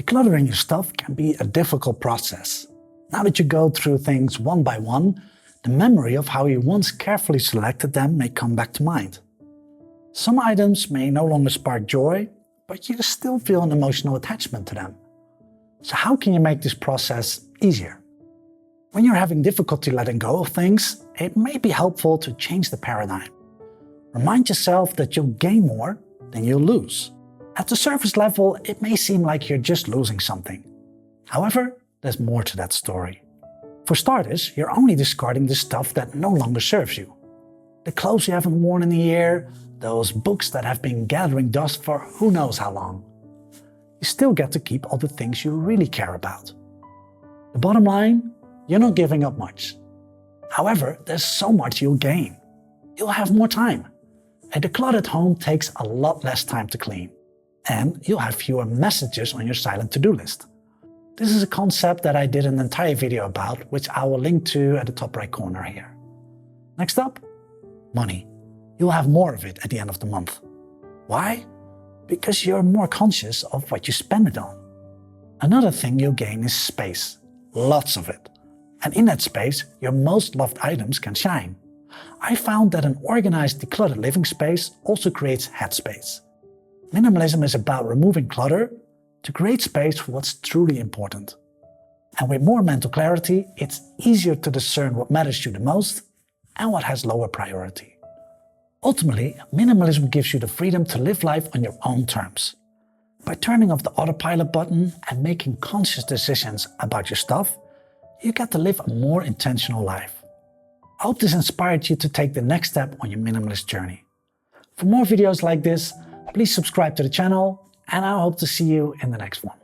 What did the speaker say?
Decluttering your stuff can be a difficult process. Now that you go through things one by one, the memory of how you once carefully selected them may come back to mind. Some items may no longer spark joy, but you still feel an emotional attachment to them. So how can you make this process easier? When you're having difficulty letting go of things, it may be helpful to change the paradigm. Remind yourself that you'll gain more than you'll lose. At the surface level, it may seem like you're just losing something. However, there's more to that story. For starters, you're only discarding the stuff that no longer serves you. The clothes you haven't worn in a year, those books that have been gathering dust for who knows how long. You still get to keep all the things you really care about. The bottom line, you're not giving up much. However, there's so much you'll gain. You'll have more time. A decluttered home takes a lot less time to clean. And you'll have fewer messages on your silent to-do list. This is a concept that I did an entire video about, which I will link to at the top right corner here. Next up, money. You'll have more of it at the end of the month. Why? Because you're more conscious of what you spend it on. Another thing you'll gain is space. Lots of it. And in that space, your most loved items can shine. I found that an organized, decluttered living space also creates headspace. Minimalism is about removing clutter to create space for what's truly important. And with more mental clarity, it's easier to discern what matters to you the most and what has lower priority. Ultimately, minimalism gives you the freedom to live life on your own terms. By turning off the autopilot button and making conscious decisions about your stuff, you get to live a more intentional life. I hope this inspired you to take the next step on your minimalist journey. For more videos like this, please subscribe to the channel, and I hope to see you in the next one.